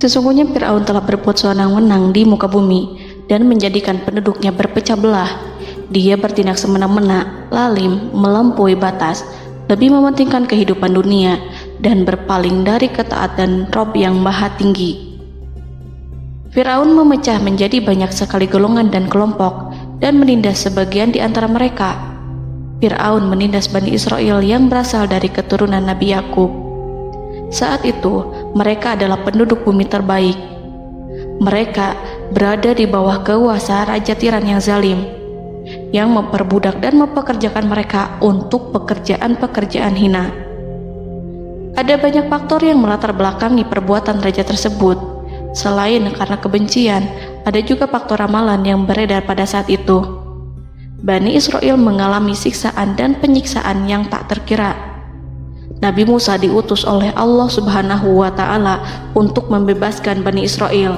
Sesungguhnya Fir'aun telah berbuat sewenang-wenang di muka bumi dan menjadikan penduduknya berpecah belah. Dia bertindak semena-mena, lalim, melampaui batas, lebih mementingkan kehidupan dunia dan berpaling dari ketaatan Rob yang Maha Tinggi. Fir'aun memecah menjadi banyak sekali golongan dan kelompok dan menindas sebagian di antara mereka. Fir'aun menindas Bani Israel yang berasal dari keturunan Nabi Yakub. Saat itu, mereka adalah penduduk bumi terbaik. Mereka berada di bawah kuasa Raja Tiran yang zalim, yang memperbudak dan mempekerjakan mereka untuk pekerjaan-pekerjaan hina. Ada banyak faktor yang melatar belakangi perbuatan raja tersebut. Selain karena kebencian, ada juga faktor ramalan yang beredar pada saat itu. Bani Israel mengalami siksaan dan penyiksaan yang tak terkira. Nabi Musa diutus oleh Allah Subhanahu wa Ta'ala untuk membebaskan Bani Israel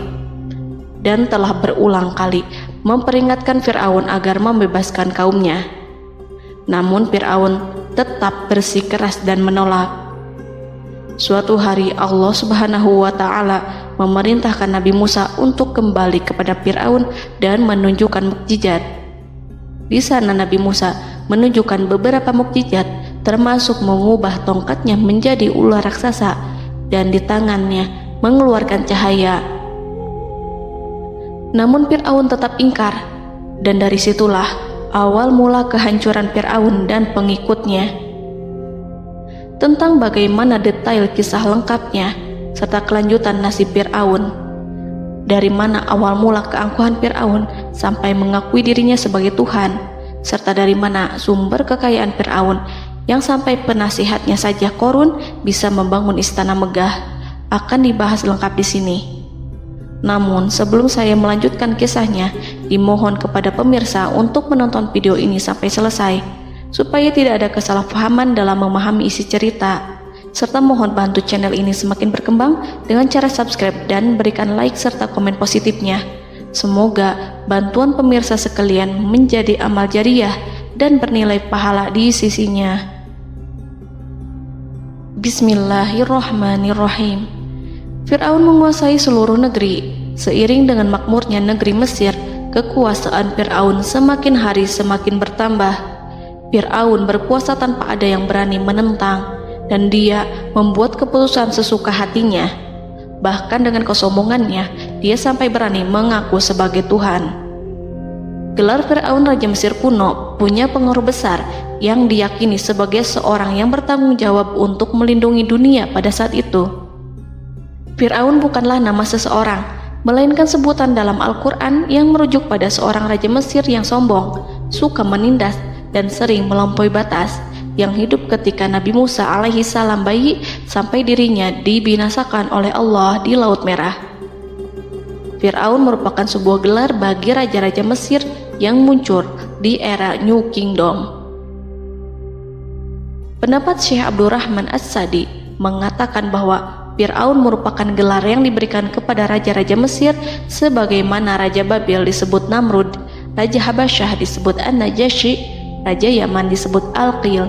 dan telah berulang kali memperingatkan Fir'aun agar membebaskan kaumnya. Namun Fir'aun tetap bersikeras dan menolak. Suatu hari Allah Subhanahu wa Ta'ala memerintahkan Nabi Musa untuk kembali kepada Fir'aun dan menunjukkan mukjizat. Di sana Nabi Musa menunjukkan beberapa mukjizat, termasuk mengubah tongkatnya menjadi ular raksasa dan di tangannya mengeluarkan cahaya. Namun Fir'aun tetap ingkar, dan dari situlah awal mula kehancuran Fir'aun dan pengikutnya. Tentang bagaimana detail kisah lengkapnya serta kelanjutan nasib Fir'aun, dari mana awal mula keangkuhan Fir'aun sampai mengakui dirinya sebagai Tuhan, serta dari mana sumber kekayaan Fir'aun yang sampai penasihatnya saja Qorun bisa membangun istana megah, akan dibahas lengkap di sini. Namun sebelum saya melanjutkan kisahnya, dimohon kepada pemirsa untuk menonton video ini sampai selesai, supaya tidak ada kesalahpahaman dalam memahami isi cerita, serta mohon bantu channel ini semakin berkembang dengan cara subscribe dan berikan like serta komen positifnya. Semoga bantuan pemirsa sekalian menjadi amal jariah dan bernilai pahala di sisinya. Bismillahirrahmanirrahim. Fir'aun menguasai seluruh negeri. Seiring dengan makmurnya negeri Mesir, kekuasaan Fir'aun semakin hari semakin bertambah. Fir'aun berkuasa tanpa ada yang berani menentang, dan dia membuat keputusan sesuka hatinya. Bahkan dengan kesombongannya, dia sampai berani mengaku sebagai Tuhan. Gelar Fir'aun Raja Mesir kuno punya pengaruh besar yang diyakini sebagai seorang yang bertanggung jawab untuk melindungi dunia pada saat itu. Fir'aun bukanlah nama seseorang, melainkan sebutan dalam Al-Quran yang merujuk pada seorang Raja Mesir yang sombong, suka menindas, dan sering melampaui batas, yang hidup ketika Nabi Musa alaihi salam bayi sampai dirinya dibinasakan oleh Allah di Laut Merah. Fir'aun merupakan sebuah gelar bagi raja-raja Mesir yang muncul di era New Kingdom. Pendapat Syekh Abdurrahman As-Sadi mengatakan bahwa Fir'aun merupakan gelar yang diberikan kepada raja-raja Mesir, sebagaimana Raja Babil disebut Namrud, Raja Habasyah disebut An-Najasyi, Raja Yaman disebut Al-Qil,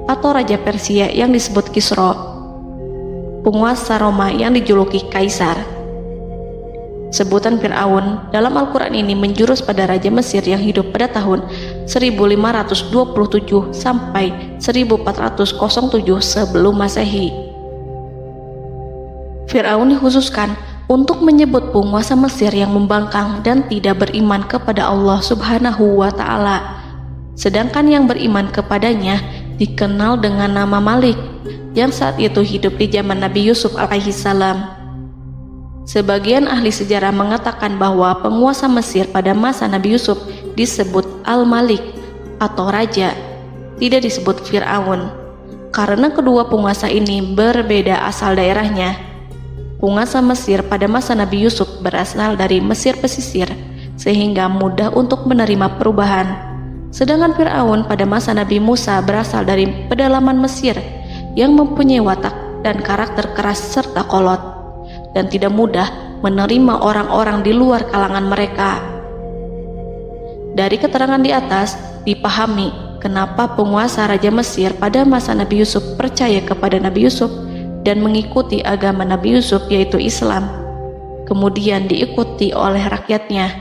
atau Raja Persia yang disebut Kisra, penguasa Roma yang dijuluki Kaisar. Sebutan Fir'aun dalam Al-Quran ini menjurus pada Raja Mesir yang hidup pada tahun 1527 sampai 1407 sebelum Masehi. Fir'aun dikhususkan untuk menyebut penguasa Mesir yang membangkang dan tidak beriman kepada Allah Subhanahu wa Ta'ala. Sedangkan yang beriman kepadanya dikenal dengan nama Malik, yang saat itu hidup di zaman Nabi Yusuf alaihi salam. Sebagian ahli sejarah mengatakan bahwa penguasa Mesir pada masa Nabi Yusuf disebut Al-Malik atau Raja, tidak disebut Fir'aun, karena kedua penguasa ini berbeda asal daerahnya. Penguasa Mesir pada masa Nabi Yusuf berasal dari Mesir pesisir, sehingga mudah untuk menerima perubahan. Sedangkan Fir'aun pada masa Nabi Musa berasal dari pedalaman Mesir yang mempunyai watak dan karakter keras serta kolot, dan tidak mudah menerima orang-orang di luar kalangan mereka. Dari keterangan di atas dipahami kenapa penguasa Raja Mesir pada masa Nabi Yusuf percaya kepada Nabi Yusuf dan mengikuti agama Nabi Yusuf, yaitu Islam. kemudian diikuti oleh rakyatnya.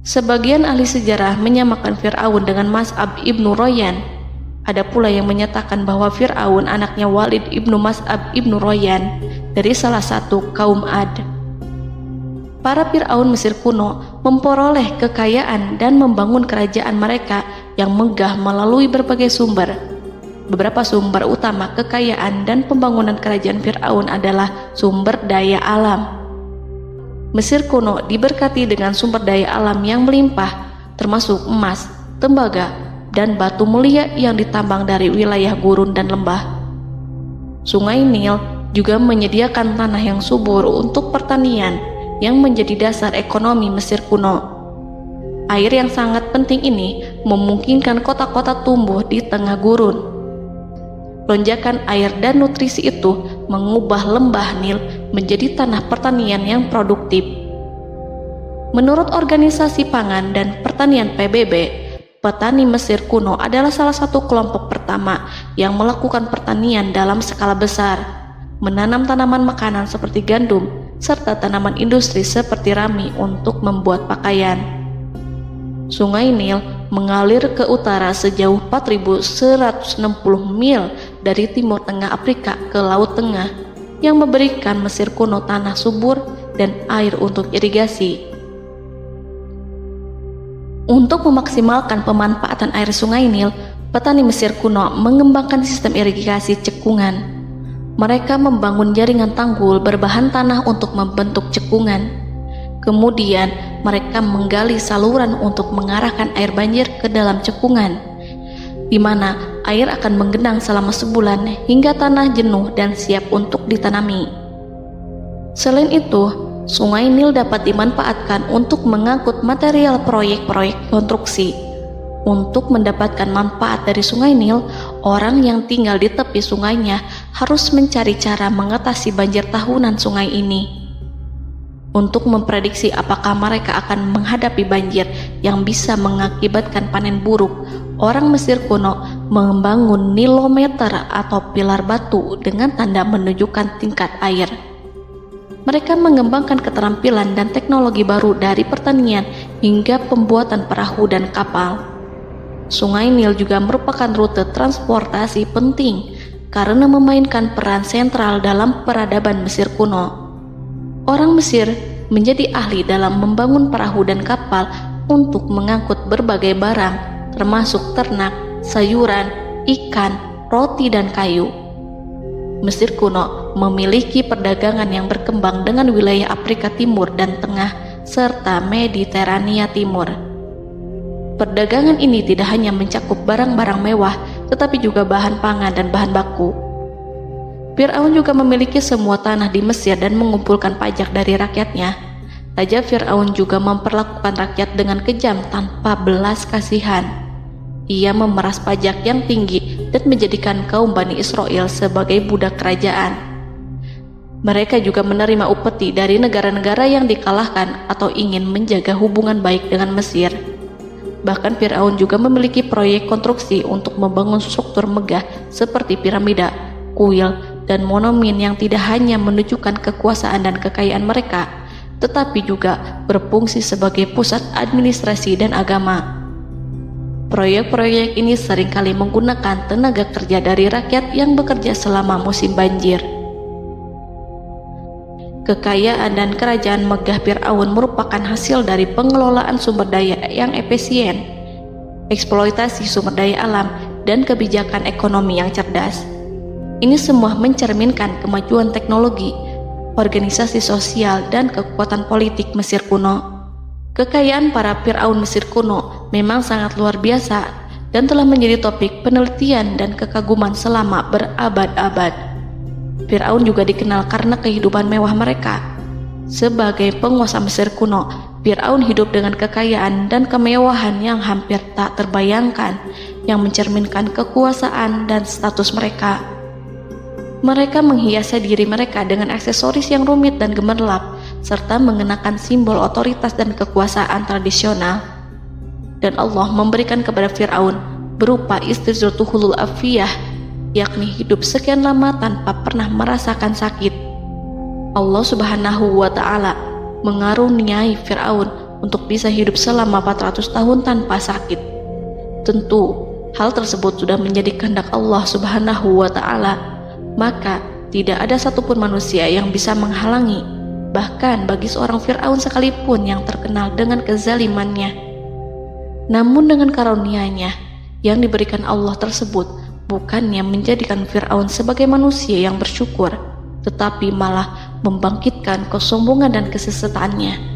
Sebagian ahli sejarah menyamakan Fir'aun dengan Mas'ab ibnu Royan. Ada pula yang menyatakan bahwa Fir'aun anaknya Walid ibnu Mas'ab ibnu Royan dari salah satu kaum Ad. Para Fir'aun Mesir kuno memperoleh kekayaan dan membangun kerajaan mereka yang megah melalui berbagai sumber. Beberapa sumber utama kekayaan dan pembangunan kerajaan Fir'aun adalah sumber daya alam. Mesir kuno diberkati dengan sumber daya alam yang melimpah, termasuk emas, tembaga, dan batu mulia yang ditambang dari wilayah gurun dan lembah. Sungai Nil juga menyediakan tanah yang subur untuk pertanian yang menjadi dasar ekonomi Mesir kuno. Air yang sangat penting ini memungkinkan kota-kota tumbuh di tengah gurun. Lonjakan air dan nutrisi itu mengubah lembah Nil menjadi tanah pertanian yang produktif. Menurut Organisasi Pangan dan Pertanian PBB, petani Mesir kuno adalah salah satu kelompok pertama yang melakukan pertanian dalam skala besar, menanam tanaman makanan seperti gandum, serta tanaman industri seperti rami untuk membuat pakaian. Sungai Nil mengalir ke utara sejauh 4.160 mil dari timur tengah Afrika ke Laut Tengah, yang memberikan Mesir kuno tanah subur dan air untuk irigasi. Untuk memaksimalkan pemanfaatan air Sungai Nil, petani Mesir kuno mengembangkan sistem irigasi cekungan. Mereka membangun jaringan tanggul berbahan tanah untuk membentuk cekungan. Kemudian mereka menggali saluran untuk mengarahkan air banjir ke dalam cekungan, di mana air akan menggenang selama sebulan hingga tanah jenuh dan siap untuk ditanami. Selain itu, Sungai Nil dapat dimanfaatkan untuk mengangkut material proyek-proyek konstruksi. Untuk mendapatkan manfaat dari Sungai Nil, orang yang tinggal di tepi sungainya harus mencari cara mengatasi banjir tahunan sungai ini. Untuk memprediksi apakah mereka akan menghadapi banjir yang bisa mengakibatkan panen buruk, orang Mesir kuno membangun nilometer atau pilar batu dengan tanda menunjukkan tingkat air. Mereka mengembangkan keterampilan dan teknologi baru dari pertanian hingga pembuatan perahu dan kapal. Sungai Nil juga merupakan rute transportasi penting karena memainkan peran sentral dalam peradaban Mesir kuno. Orang Mesir menjadi ahli dalam membangun perahu dan kapal untuk mengangkut berbagai barang, termasuk ternak, sayuran, ikan, roti, dan kayu. Mesir kuno memiliki perdagangan yang berkembang dengan wilayah Afrika Timur dan Tengah serta Mediterania Timur. Perdagangan ini tidak hanya mencakup barang-barang mewah, tetapi juga bahan pangan dan bahan baku. Fir'aun juga memiliki semua tanah di Mesir dan mengumpulkan pajak dari rakyatnya. Raja Fir'aun juga memperlakukan rakyat dengan kejam tanpa belas kasihan. Ia memeras pajak yang tinggi dan menjadikan kaum Bani Israel sebagai budak kerajaan. Mereka juga menerima upeti dari negara-negara yang dikalahkan atau ingin menjaga hubungan baik dengan Mesir. Bahkan Fir'aun juga memiliki proyek konstruksi untuk membangun struktur megah seperti piramida, kuil, dan monumen yang tidak hanya menunjukkan kekuasaan dan kekayaan mereka, tetapi juga berfungsi sebagai pusat administrasi dan agama. Proyek-proyek ini seringkali menggunakan tenaga kerja dari rakyat yang bekerja selama musim banjir. Kekayaan dan kerajaan megah Fir'aun merupakan hasil dari pengelolaan sumber daya yang efisien, eksploitasi sumber daya alam, dan kebijakan ekonomi yang cerdas. Ini semua mencerminkan kemajuan teknologi, organisasi sosial, dan kekuatan politik Mesir kuno. Kekayaan para Fir'aun Mesir kuno memang sangat luar biasa dan telah menjadi topik penelitian dan kekaguman selama berabad-abad. Fir'aun juga dikenal karena kehidupan mewah mereka. Sebagai penguasa Mesir kuno, Fir'aun hidup dengan kekayaan dan kemewahan yang hampir tak terbayangkan, yang mencerminkan kekuasaan dan status mereka. Mereka menghiasi diri mereka dengan aksesoris yang rumit dan gemerlap, serta mengenakan simbol otoritas dan kekuasaan tradisional. Dan Allah memberikan kepada Fir'aun berupa istidratuhul afiyah, yakni hidup sekian lama tanpa pernah merasakan sakit. Allah Subhanahu wa Ta'ala mengaruniai Fir'aun untuk bisa hidup selama 400 tahun tanpa sakit. Tentu, hal tersebut sudah menjadi kehendak Allah Subhanahu wa Ta'ala, maka tidak ada satupun manusia yang bisa menghalangi, bahkan bagi seorang Fir'aun sekalipun yang terkenal dengan kezalimannya. Namun dengan karunia-Nya yang diberikan Allah tersebut bukannya menjadikan Fir'aun sebagai manusia yang bersyukur, tetapi malah membangkitkan kesombongan dan kesesataannya.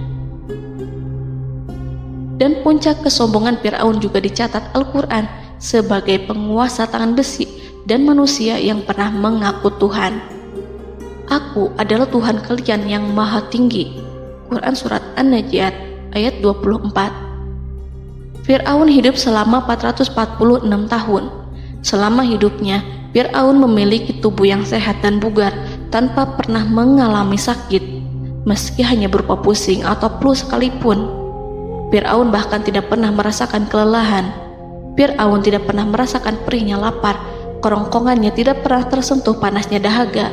Dan puncak kesombongan Fir'aun juga dicatat Al-Quran sebagai penguasa tangan besi dan manusia yang pernah mengaku Tuhan. Aku adalah Tuhan kalian yang maha tinggi. Quran Surat An-Najiat ayat 24. Fir'aun hidup selama 446 tahun. Selama hidupnya, Fir'aun memiliki tubuh yang sehat dan bugar tanpa pernah mengalami sakit, meski hanya berupa pusing atau flu sekalipun. Fir'aun bahkan tidak pernah merasakan kelelahan. Fir'aun tidak pernah merasakan perihnya lapar, kerongkongannya tidak pernah tersentuh panasnya dahaga.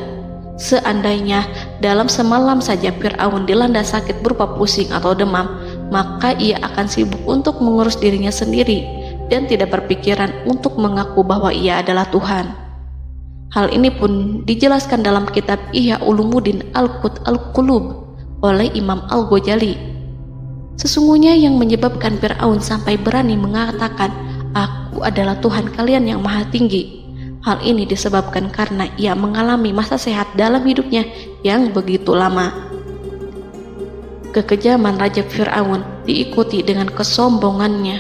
Seandainya dalam semalam saja Fir'aun dilanda sakit berupa pusing atau demam, maka ia akan sibuk untuk mengurus dirinya sendiri dan tidak berpikiran untuk mengaku bahwa ia adalah Tuhan. Hal ini pun dijelaskan dalam kitab Ihya Ulumuddin Al-Qut Al-Qulub oleh Imam Al-Ghazali. Sesungguhnya yang menyebabkan Fir'aun sampai berani mengatakan, "Aku adalah Tuhan kalian yang maha tinggi." Hal ini disebabkan karena ia mengalami masa sehat dalam hidupnya yang begitu lama. Kekejaman Raja Fir'aun diikuti dengan kesombongannya.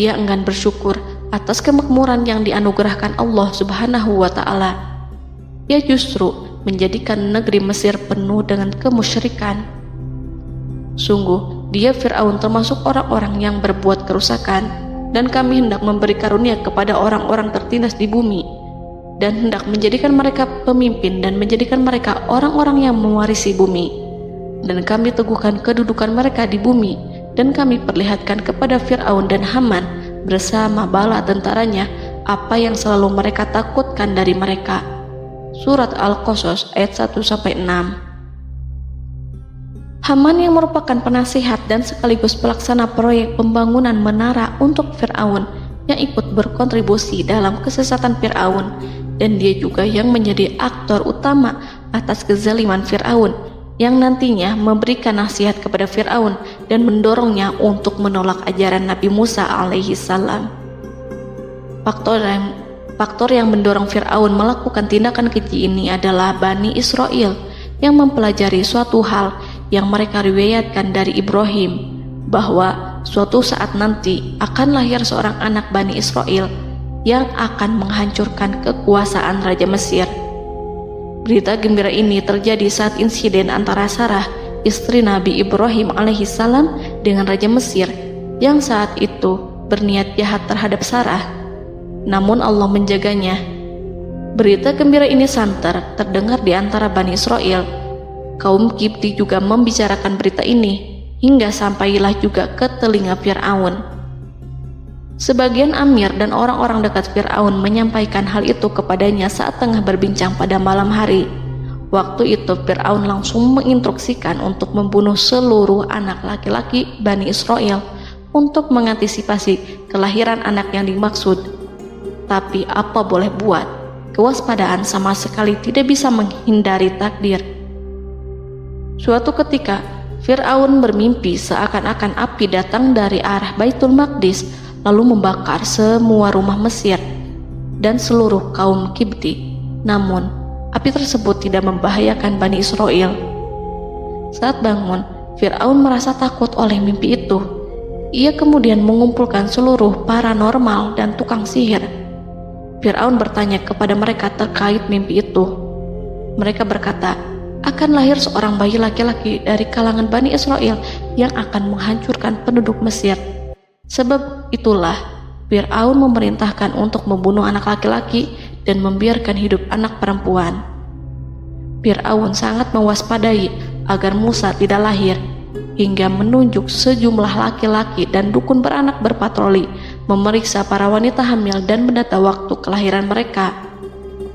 Ia enggan bersyukur atas kemakmuran yang dianugerahkan Allah Subhanahu wa Ta'ala. Ia justru menjadikan negeri Mesir penuh dengan kemusyrikan. Sungguh, dia Fir'aun termasuk orang-orang yang berbuat kerusakan, dan kami hendak memberi karunia kepada orang-orang tertindas di bumi, dan hendak menjadikan mereka pemimpin dan menjadikan mereka orang-orang yang mewarisi bumi. Dan kami teguhkan kedudukan mereka di bumi, dan kami perlihatkan kepada Fir'aun dan Haman bersama bala tentaranya apa yang selalu mereka takutkan dari mereka. Surat Al-Qasas ayat 1-6. Haman yang merupakan penasihat dan sekaligus pelaksana proyek pembangunan menara untuk Fir'aun yang ikut berkontribusi dalam kesesatan Fir'aun, dan dia juga yang menjadi aktor utama atas kezaliman Fir'aun yang nantinya memberikan nasihat kepada Fir'aun dan mendorongnya untuk menolak ajaran Nabi Musa alaihi salam. Faktor yang mendorong Fir'aun melakukan tindakan keji ini adalah Bani Israel yang mempelajari suatu hal yang mereka riwayatkan dari Ibrahim, bahwa suatu saat nanti akan lahir seorang anak Bani Israel yang akan menghancurkan kekuasaan Raja Mesir. Berita gembira ini terjadi saat insiden antara Sarah, istri Nabi Ibrahim alaihissalam, dengan Raja Mesir yang saat itu berniat jahat terhadap Sarah. Namun Allah menjaganya. Berita gembira ini santer terdengar di antara Bani Israel. Kaum Kipti juga membicarakan berita ini, hingga sampailah juga ke telinga Fir'aun. Sebagian amir dan orang-orang dekat Fir'aun menyampaikan hal itu kepadanya saat tengah berbincang pada malam hari. Waktu itu Fir'aun langsung menginstruksikan untuk membunuh seluruh anak laki-laki Bani Israel untuk mengantisipasi kelahiran anak yang dimaksud. Tapi apa boleh buat, kewaspadaan sama sekali tidak bisa menghindari takdir. Suatu ketika Fir'aun bermimpi seakan-akan api datang dari arah Baitul Maqdis lalu membakar semua rumah Mesir dan seluruh kaum Kipti. Namun, api tersebut tidak membahayakan Bani Israel. Saat bangun, Fir'aun merasa takut oleh mimpi itu. Ia kemudian mengumpulkan seluruh paranormal dan tukang sihir. Fir'aun bertanya kepada mereka terkait mimpi itu. Mereka berkata, akan lahir seorang bayi laki-laki dari kalangan Bani Israel yang akan menghancurkan penduduk Mesir. Sebab itulah Fir'aun memerintahkan untuk membunuh anak laki-laki dan membiarkan hidup anak perempuan. Fir'aun sangat mewaspadai agar Musa tidak lahir, hingga menunjuk sejumlah laki-laki dan dukun beranak berpatroli memeriksa para wanita hamil dan mendata waktu kelahiran mereka.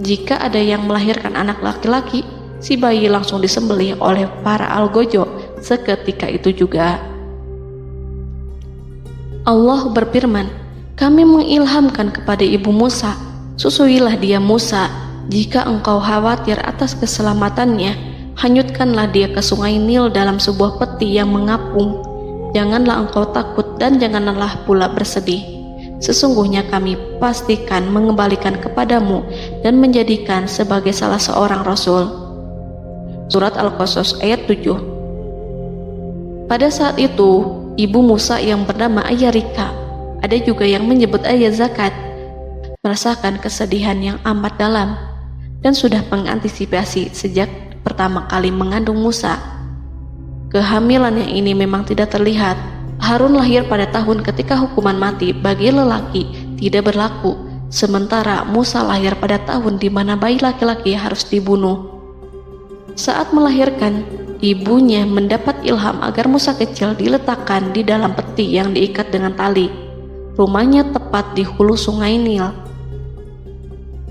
Jika ada yang melahirkan anak laki-laki, si bayi langsung disembelih oleh para algojo seketika itu juga. Allah berfirman, kami mengilhamkan kepada ibu Musa, susuilah dia Musa. Jika engkau khawatir atas keselamatannya, hanyutkanlah dia ke sungai Nil dalam sebuah peti yang mengapung. Janganlah engkau takut dan janganlah pula bersedih. Sesungguhnya kami pastikan mengembalikan kepadamu dan menjadikan sebagai salah seorang rasul. Surat Al-Qasas ayat 7. Pada saat itu, ibu Musa yang bernama Ayah Rika, ada juga yang menyebut Ayah Zakat, merasakan kesedihan yang amat dalam dan sudah mengantisipasi sejak pertama kali mengandung Musa. Kehamilannya ini memang tidak terlihat. Harun lahir pada tahun ketika hukuman mati bagi lelaki tidak berlaku, sementara Musa lahir pada tahun di mana bayi laki-laki harus dibunuh. Saat melahirkan, ibunya mendapat ilham agar Musa kecil diletakkan di dalam peti yang diikat dengan tali. Rumahnya tepat di hulu sungai Nil.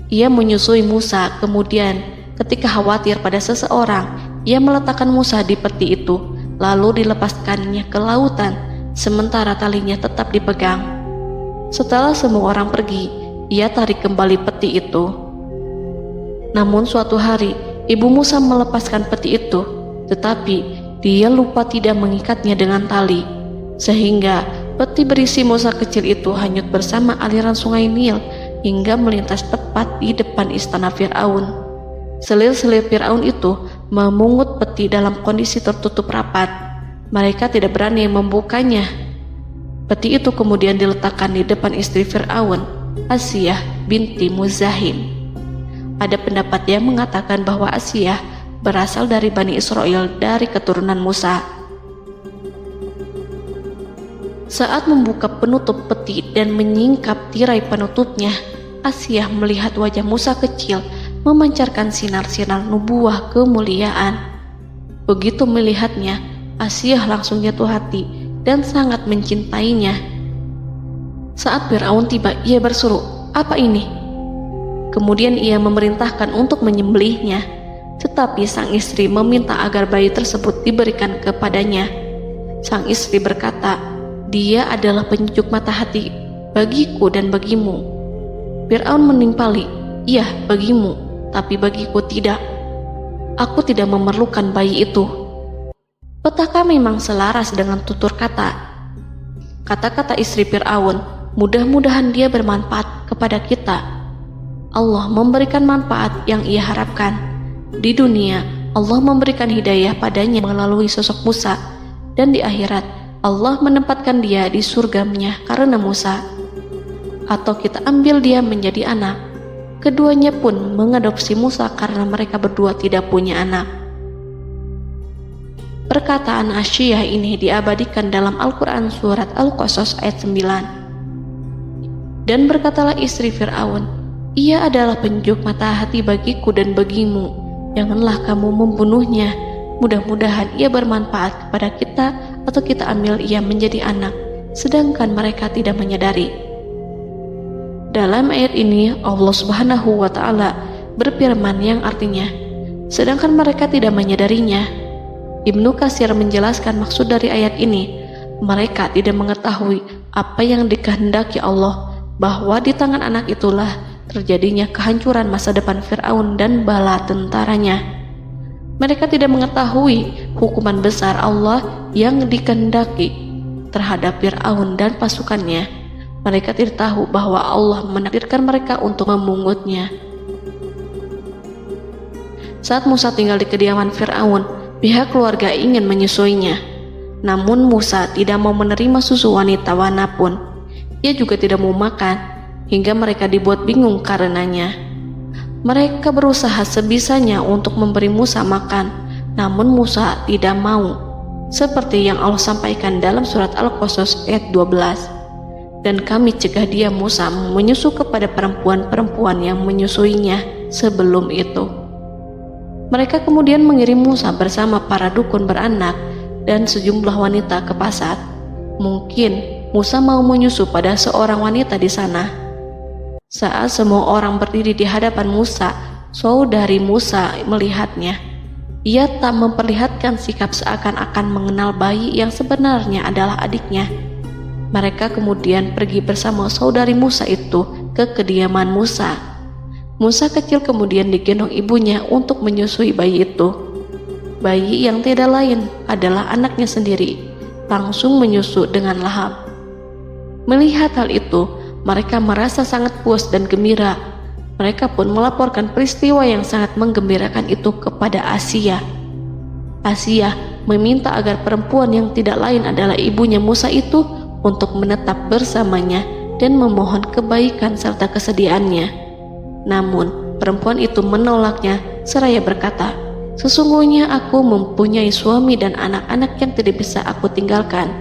Ia menyusui Musa, kemudian ketika khawatir pada seseorang, ia meletakkan Musa di peti itu, lalu dilepaskannya ke lautan, sementara talinya tetap dipegang. Setelah semua orang pergi, ia tarik kembali peti itu. Namun suatu hari, ibu Musa melepaskan peti itu, tetapi dia lupa tidak mengikatnya dengan tali, sehingga peti berisi Musa kecil itu hanyut bersama aliran sungai Nil hingga melintas tepat di depan istana Fir'aun. Selir-selir Fir'aun itu memungut peti dalam kondisi tertutup rapat. Mereka tidak berani membukanya. Peti itu kemudian diletakkan di depan istri Fir'aun, Asiyah binti Muzahim. Ada pendapat yang mengatakan bahwa Asiyah berasal dari Bani Israel dari keturunan Musa. Saat membuka penutup peti dan menyingkap tirai penutupnya, Asiyah melihat wajah Musa kecil memancarkan sinar-sinar nubuah kemuliaan. Begitu melihatnya, Asiyah langsung jatuh hati dan sangat mencintainya. Saat Fir'aun tiba, ia berseru, "Apa ini?" Kemudian ia memerintahkan untuk menyembelihnya, tetapi sang istri meminta agar bayi tersebut diberikan kepadanya. Sang istri berkata, "Dia adalah penyejuk mata hati bagiku dan bagimu." Fir'aun menimpali, "Iya, bagimu, tapi bagiku tidak. Aku tidak memerlukan bayi itu." Petaka memang selaras dengan tutur kata. Kata-kata istri Fir'aun, mudah-mudahan dia bermanfaat kepada kita. Allah memberikan manfaat yang ia harapkan. Di dunia, Allah memberikan hidayah padanya melalui sosok Musa, dan di akhirat, Allah menempatkan dia di surganya karena Musa. Atau kita ambil dia menjadi anak. Keduanya pun mengadopsi Musa karena mereka berdua tidak punya anak. Perkataan Asiyah ini diabadikan dalam Al-Quran surat Al-Qasas ayat 9. Dan berkatalah istri Fir'aun, "Ia adalah penyejuk mata hati bagiku dan bagimu. Janganlah kamu membunuhnya. Mudah-mudahan ia bermanfaat kepada kita atau kita ambil ia menjadi anak, sedangkan mereka tidak menyadari." Dalam ayat ini Allah Subhanahu wa Ta'ala berfirman yang artinya, sedangkan mereka tidak menyadarinya. Ibnu Katsir menjelaskan maksud dari ayat ini, mereka tidak mengetahui apa yang dikehendaki Allah, bahwa di tangan anak itulah terjadinya kehancuran masa depan Fir'aun dan bala tentaranya. Mereka tidak mengetahui hukuman besar Allah yang dikehendaki terhadap Fir'aun dan pasukannya. Mereka tidak tahu bahwa Allah menakdirkan mereka untuk memungutnya. Saat Musa tinggal di kediaman Fir'aun, pihak keluarga ingin menyusuinya. Namun Musa tidak mau menerima susu wanita manapun. Ia juga tidak mau makan, hingga mereka dibuat bingung karenanya. Mereka berusaha sebisanya untuk memberi Musa makan, namun Musa tidak mau. Seperti yang Allah sampaikan dalam surat Al-Qasas ayat 12. Dan kami cegah dia Musa menyusu kepada perempuan-perempuan yang menyusuinya sebelum itu. Mereka kemudian mengirim Musa bersama para dukun beranak dan sejumlah wanita ke pasar. Mungkin Musa mau menyusu pada seorang wanita di sana. Saat semua orang berdiri di hadapan Musa, saudari Musa melihatnya. Ia tak memperlihatkan sikap seakan-akan mengenal bayi yang sebenarnya adalah adiknya. Mereka kemudian pergi bersama saudari Musa itu ke kediaman Musa. Musa kecil kemudian digendong ibunya untuk menyusui bayi itu. Bayi yang tidak lain adalah anaknya sendiri, langsung menyusu dengan lahap. Melihat hal itu, mereka merasa sangat puas dan gembira. Mereka pun melaporkan peristiwa yang sangat menggembirakan itu kepada Asia. Asia meminta agar perempuan yang tidak lain adalah ibunya Musa itu untuk menetap bersamanya dan memohon kebaikan serta kesediaannya. Namun, perempuan itu menolaknya seraya berkata, "Sesungguhnya aku mempunyai suami dan anak-anak yang tidak bisa aku tinggalkan.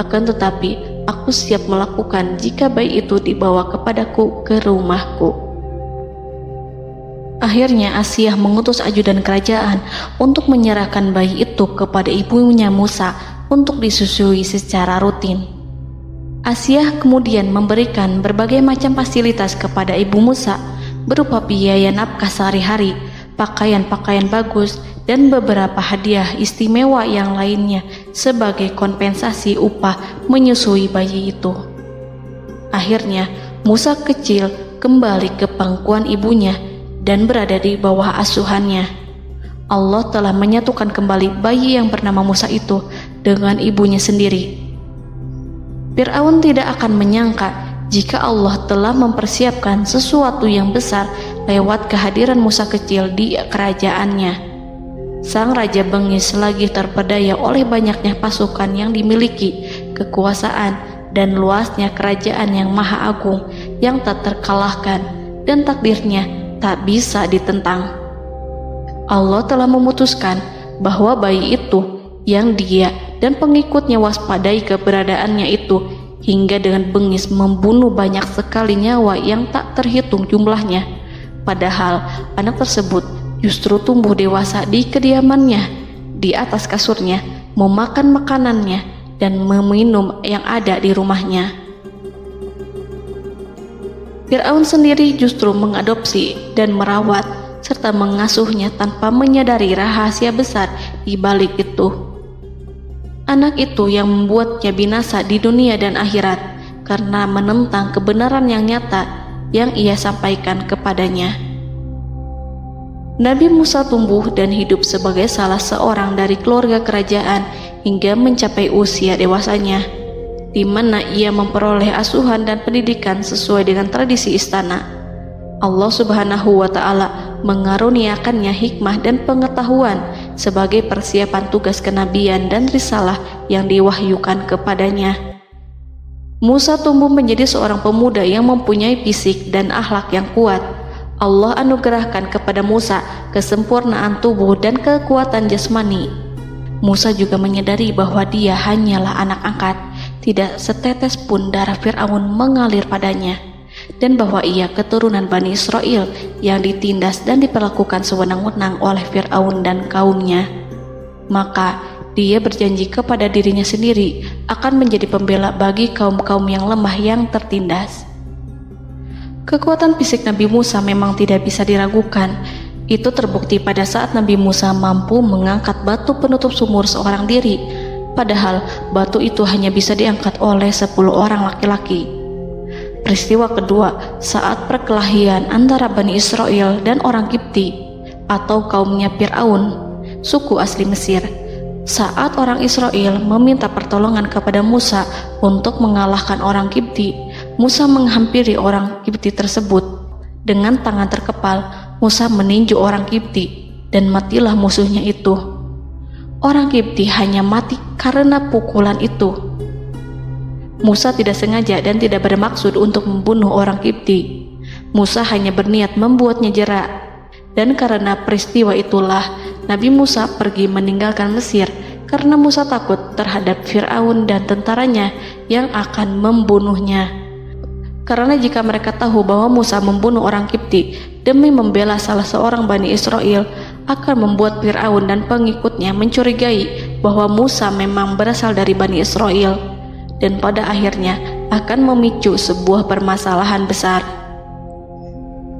Akan tetapi, aku siap melakukan jika bayi itu dibawa kepadaku ke rumahku." Akhirnya Asia mengutus ajudan kerajaan untuk menyerahkan bayi itu kepada ibunya Musa untuk disusui secara rutin. Asia kemudian memberikan berbagai macam fasilitas kepada ibu Musa berupa biaya nafkah sehari-hari, pakaian-pakaian bagus, dan beberapa hadiah istimewa yang lainnya sebagai kompensasi upah menyusui bayi itu. Akhirnya Musa kecil kembali ke pangkuan ibunya dan berada di bawah asuhannya. Allah telah menyatukan kembali bayi yang bernama Musa itu dengan ibunya sendiri. Fir'aun tidak akan menyangka jika Allah telah mempersiapkan sesuatu yang besar lewat kehadiran Musa kecil di kerajaannya. Sang raja bengis lagi terpedaya oleh banyaknya pasukan yang dimiliki, kekuasaan dan luasnya kerajaan yang maha agung yang tak terkalahkan, dan takdirnya tak bisa ditentang. Allah telah memutuskan bahwa bayi itu yang dia dan pengikutnya waspadai keberadaannya itu hingga dengan bengis membunuh banyak sekali nyawa yang tak terhitung jumlahnya. Padahal anak tersebut justru tumbuh dewasa di kediamannya, di atas kasurnya, memakan makanannya dan meminum yang ada di rumahnya. Fir'aun sendiri justru mengadopsi dan merawat serta mengasuhnya tanpa menyadari rahasia besar di balik itu. Anak itu yang membuatnya binasa di dunia dan akhirat karena menentang kebenaran yang nyata yang ia sampaikan kepadanya. Nabi Musa tumbuh dan hidup sebagai salah seorang dari keluarga kerajaan hingga mencapai usia dewasanya, di mana ia memperoleh asuhan dan pendidikan sesuai dengan tradisi istana. Allah Subhanahu wa Ta'ala mengaruniakannya hikmah dan pengetahuan sebagai persiapan tugas kenabian dan risalah yang diwahyukan kepadanya. Musa tumbuh menjadi seorang pemuda yang mempunyai fisik dan akhlak yang kuat. Allah anugerahkan kepada Musa kesempurnaan tubuh dan kekuatan jasmani. Musa juga menyadari bahwa dia hanyalah anak angkat. Tidak setetes pun darah Fir'aun mengalir padanya, dan bahwa ia keturunan Bani Israel yang ditindas dan diperlakukan sewenang-wenang oleh Fir'aun dan kaumnya. Maka dia berjanji kepada dirinya sendiri akan menjadi pembela bagi kaum-kaum yang lemah yang tertindas. Kekuatan fisik Nabi Musa memang tidak bisa diragukan. Itu terbukti pada saat Nabi Musa mampu mengangkat batu penutup sumur seorang diri, padahal batu itu hanya bisa diangkat oleh 10 orang laki-laki. Peristiwa kedua saat perkelahian antara Bani Israel dan orang Kipti atau kaumnya Fir'aun, suku asli Mesir. Saat orang Israel meminta pertolongan kepada Musa untuk mengalahkan orang Kipti, Musa menghampiri orang Kipti tersebut. Dengan tangan terkepal, Musa meninju orang Kipti dan matilah musuhnya itu. Orang Kipti hanya mati karena pukulan itu. Musa tidak sengaja dan tidak bermaksud untuk membunuh orang Kipti. Musa hanya berniat membuatnya jera. Dan karena peristiwa itulah Nabi Musa pergi meninggalkan Mesir, karena Musa takut terhadap Fir'aun dan tentaranya yang akan membunuhnya. Karena jika mereka tahu bahwa Musa membunuh orang Kipti demi membela salah seorang Bani Israel, akan membuat Fir'aun dan pengikutnya mencurigai bahwa Musa memang berasal dari Bani Israel, dan pada akhirnya akan memicu sebuah permasalahan besar.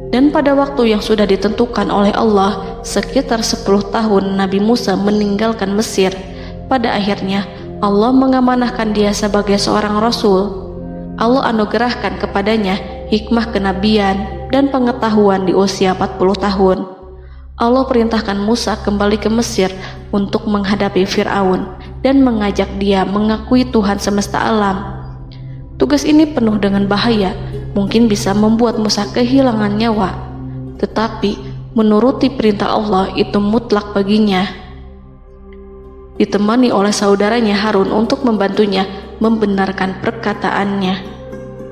Dan pada waktu yang sudah ditentukan oleh Allah, sekitar 10 tahun Nabi Musa meninggalkan Mesir. Pada akhirnya Allah mengamanahkan dia sebagai seorang rasul. Allah anugerahkan kepadanya hikmah kenabian dan pengetahuan di usia 40 tahun. Allah perintahkan Musa kembali ke Mesir untuk menghadapi Fir'aun dan mengajak dia mengakui Tuhan semesta alam. Tugas ini penuh dengan bahaya, mungkin bisa membuat Musa kehilangan nyawa, tetapi menuruti perintah Allah itu mutlak baginya. Ditemani oleh saudaranya Harun untuk membantunya membenarkan perkataannya.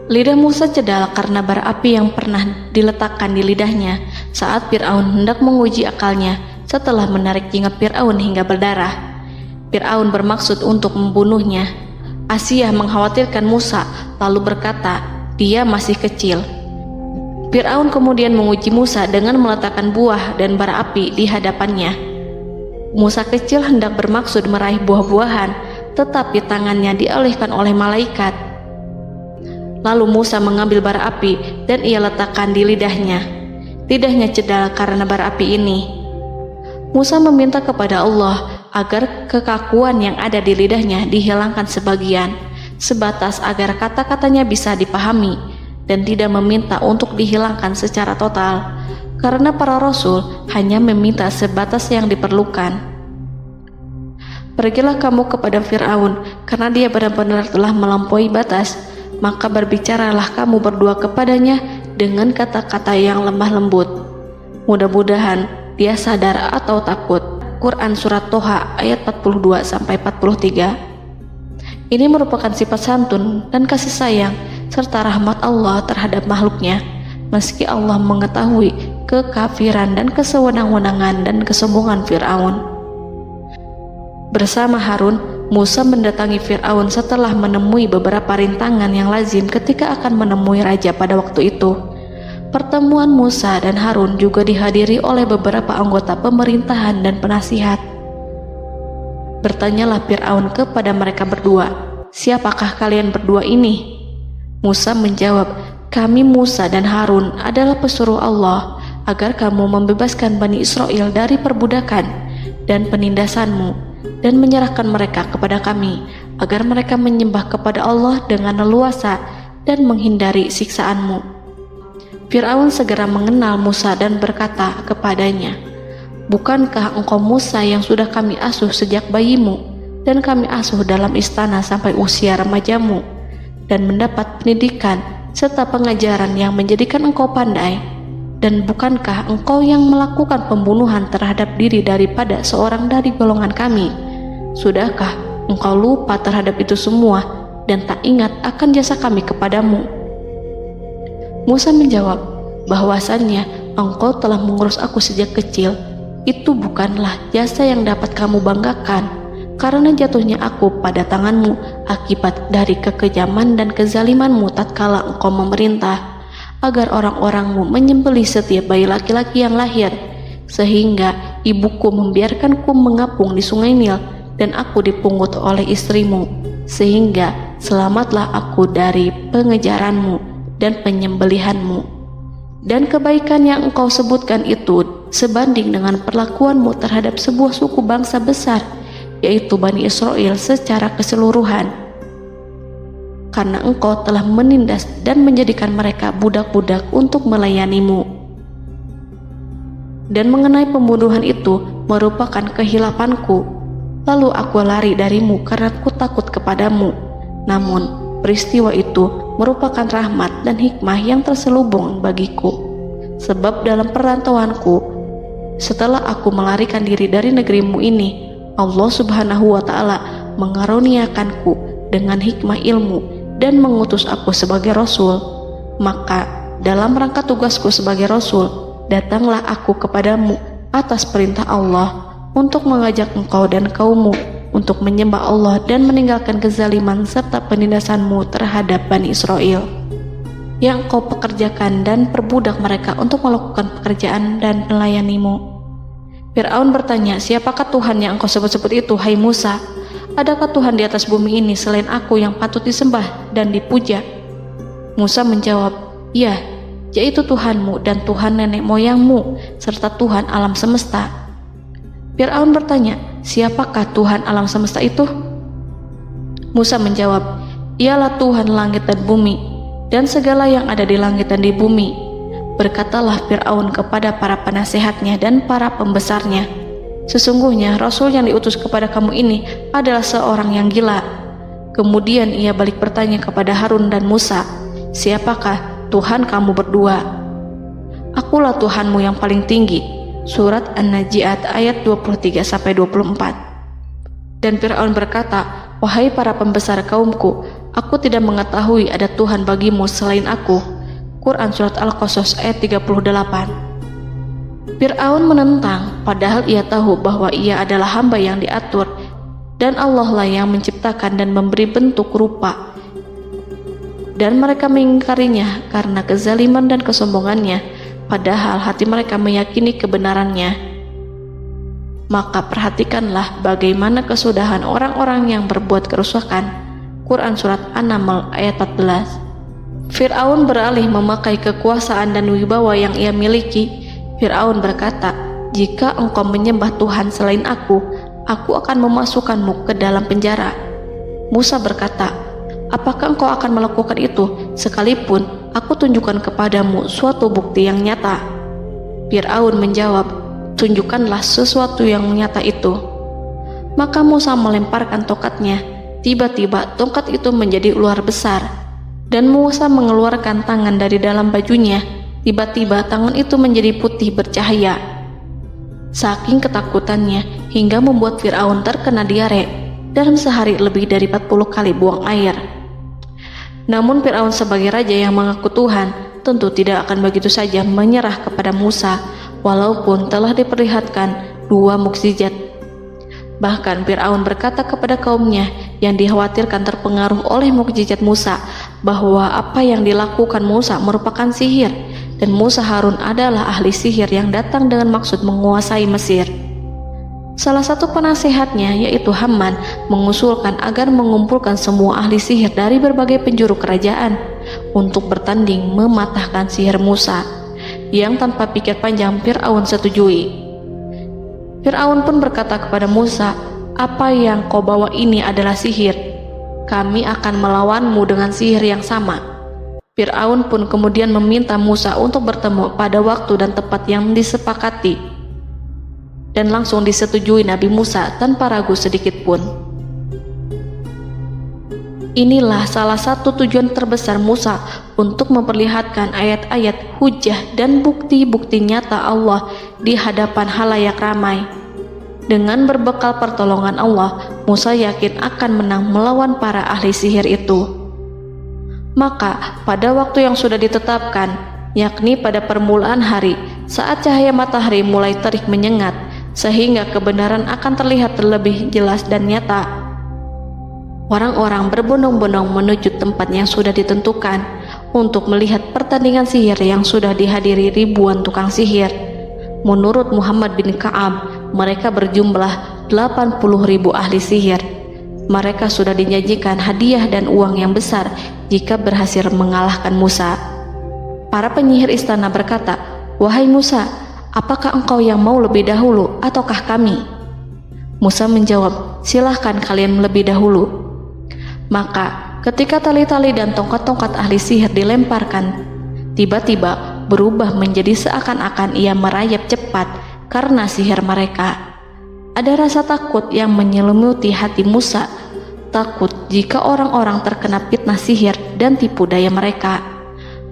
Lidah Musa cedal karena bara api yang pernah diletakkan di lidahnya saat Fir'aun hendak menguji akalnya setelah menarik jingat Fir'aun hingga berdarah. Fir'aun bermaksud untuk membunuhnya. Asia mengkhawatirkan Musa lalu berkata, dia masih kecil. Fir'aun kemudian menguji Musa dengan meletakkan buah dan bara api di hadapannya. Musa kecil hendak bermaksud meraih buah-buahan, tetapi tangannya dialihkan oleh malaikat. Lalu Musa mengambil bara api dan ia letakkan di lidahnya. Lidahnya cedal karena bara api ini. Musa meminta kepada Allah agar kekakuan yang ada di lidahnya dihilangkan sebagian, sebatas agar kata-katanya bisa dipahami, dan tidak meminta untuk dihilangkan secara total, karena para rasul hanya meminta sebatas yang diperlukan. Pergilah kamu kepada Fir'aun, karena dia benar-benar telah melampaui batas, maka berbicaralah kamu berdua kepadanya dengan kata-kata yang lemah lembut. Mudah-mudahan dia sadar atau takut. Quran Surat Toha ayat 42-43. Ini merupakan sifat santun dan kasih sayang serta rahmat Allah terhadap makhluknya, meski Allah mengetahui kekafiran dan kesewenang-wenangan dan kesombongan Fir'aun. Bersama Harun, Musa mendatangi Fir'aun setelah menemui beberapa rintangan yang lazim ketika akan menemui raja pada waktu itu. Pertemuan Musa dan Harun juga dihadiri oleh beberapa anggota pemerintahan dan penasihat. Bertanyalah Fir'aun kepada mereka berdua, siapakah kalian berdua ini? Musa menjawab, kami Musa dan Harun adalah pesuruh Allah agar kamu membebaskan Bani Israel dari perbudakan dan penindasanmu dan menyerahkan mereka kepada kami agar mereka menyembah kepada Allah dengan leluasa dan menghindari siksaanmu. Fir'aun segera mengenal Musa dan berkata kepadanya, bukankah engkau Musa yang sudah kami asuh sejak bayimu dan kami asuh dalam istana sampai usia remajamu dan mendapat pendidikan serta pengajaran yang menjadikan engkau pandai? Dan bukankah engkau yang melakukan pembunuhan terhadap diri daripada seorang dari golongan kami? Sudahkah engkau lupa terhadap itu semua dan tak ingat akan jasa kami kepadamu? Musa menjawab, bahwasannya engkau telah mengurus aku sejak kecil. Itu bukanlah jasa yang dapat kamu banggakan, karena jatuhnya aku pada tanganmu akibat dari kekejaman dan kezalimanmu tatkala engkau memerintah, agar orang-orangmu menyembelih setiap bayi laki-laki yang lahir, sehingga ibuku membiarkanku mengapung di sungai Nil dan aku dipungut oleh istrimu, sehingga selamatlah aku dari pengejaranmu dan penyembelihanmu. Dan kebaikan yang engkau sebutkan itu sebanding dengan perlakuanmu terhadap sebuah suku bangsa besar, yaitu Bani Israel secara keseluruhan, karena engkau telah menindas dan menjadikan mereka budak-budak untuk melayanimu. Dan mengenai pembunuhan itu merupakan kehilafanku, lalu aku lari darimu karena aku takut kepadamu. Namun peristiwa itu merupakan rahmat dan hikmah yang terselubung bagiku, sebab dalam perantauanku setelah aku melarikan diri dari negerimu ini, Allah Subhanahu wa Ta'ala mengaruniakanku dengan hikmah ilmu dan mengutus aku sebagai rasul. Maka dalam rangka tugasku sebagai rasul, datanglah aku kepadamu atas perintah Allah untuk mengajak engkau dan kaummu untuk menyembah Allah dan meninggalkan kezaliman serta penindasanmu terhadap Bani Israel yang kau pekerjakan dan perbudak mereka untuk melakukan pekerjaan dan melayanimu. Fir'aun bertanya, siapakah Tuhan yang engkau sebut-sebut itu, hai Musa? Adakah Tuhan di atas bumi ini selain aku yang patut disembah dan dipuja? Musa menjawab, ya, yaitu Tuhanmu dan Tuhan nenek moyangmu, serta Tuhan alam semesta. Fir'aun bertanya, siapakah Tuhan alam semesta itu? Musa menjawab, ialah Tuhan langit dan bumi, dan segala yang ada di langit dan di bumi. Berkatalah Fir'aun kepada para penasehatnya dan para pembesarnya, sesungguhnya Rasul yang diutus kepada kamu ini adalah seorang yang gila. Kemudian ia balik bertanya kepada Harun dan Musa, siapakah Tuhan kamu berdua? Akulah Tuhanmu yang paling tinggi. Surat An-Najiat ayat 23-24. Dan Fir'aun berkata, wahai para pembesar kaumku, aku tidak mengetahui ada Tuhan bagimu selain aku. Quran Surat Al-Qasas ayat 38. Fir'aun menentang, padahal ia tahu bahwa ia adalah hamba yang diatur, dan Allah lah yang menciptakan dan memberi bentuk rupa. Dan mereka mengingkarinya karena kezaliman dan kesombongannya, padahal hati mereka meyakini kebenarannya. Maka perhatikanlah bagaimana kesudahan orang-orang yang berbuat kerusakan. Quran Surat An-Naml ayat 14. Fir'aun beralih memakai kekuasaan dan wibawa yang ia miliki. Fir'aun berkata, jika engkau menyembah Tuhan selain aku akan memasukkanmu ke dalam penjara. Musa berkata, apakah engkau akan melakukan itu sekalipun aku tunjukkan kepadamu suatu bukti yang nyata? Fir'aun menjawab, tunjukkanlah sesuatu yang nyata itu. Maka Musa melemparkan tongkatnya. Tiba-tiba tongkat itu menjadi ular besar, dan Musa mengeluarkan tangan dari dalam bajunya. Tiba-tiba tangan itu menjadi putih bercahaya. Saking ketakutannya hingga membuat Fir'aun terkena diare. Dalam sehari lebih dari 40 kali buang air. Namun Fir'aun sebagai raja yang mengaku Tuhan tentu tidak akan begitu saja menyerah kepada Musa, walaupun telah diperlihatkan 2 mukjizat. Bahkan Fir'aun berkata kepada kaumnya yang dikhawatirkan terpengaruh oleh mukjizat Musa, bahwa apa yang dilakukan Musa merupakan sihir, dan Musa Harun adalah ahli sihir yang datang dengan maksud menguasai Mesir. Salah satu penasehatnya, yaitu Haman, mengusulkan agar mengumpulkan semua ahli sihir dari berbagai penjuru kerajaan untuk bertanding mematahkan sihir Musa, yang tanpa pikir panjang Fir'aun setujui. Fir'aun pun berkata kepada Musa, apa yang kau bawa ini adalah sihir. Kami akan melawanmu dengan sihir yang sama. Fir'aun pun kemudian meminta Musa untuk bertemu pada waktu dan tempat yang disepakati, dan langsung disetujui Nabi Musa tanpa ragu sedikit pun. Inilah salah satu tujuan terbesar Musa untuk memperlihatkan ayat-ayat hujah dan bukti-bukti nyata Allah di hadapan halayak ramai. Dengan berbekal pertolongan Allah, Musa yakin akan menang melawan para ahli sihir itu. Maka pada waktu yang sudah ditetapkan, yakni pada permulaan hari, saat cahaya matahari mulai terik menyengat, sehingga kebenaran akan terlihat terlebih jelas dan nyata, orang-orang berbondong-bondong menuju tempat yang sudah ditentukan untuk melihat pertandingan sihir yang sudah dihadiri ribuan tukang sihir. Menurut Muhammad bin Ka'ab, mereka berjumlah 80.000 ahli sihir. Mereka sudah dijanjikan hadiah dan uang yang besar jika berhasil mengalahkan Musa. Para penyihir istana berkata, wahai Musa, apakah engkau yang mau lebih dahulu ataukah kami? Musa menjawab, silahkan kalian lebih dahulu. Maka ketika tali-tali dan tongkat-tongkat ahli sihir dilemparkan, tiba-tiba berubah menjadi seakan-akan ia merayap cepat karena sihir mereka. Ada rasa takut yang menyelimuti hati Musa, takut jika orang-orang terkena fitnah sihir dan tipu daya mereka.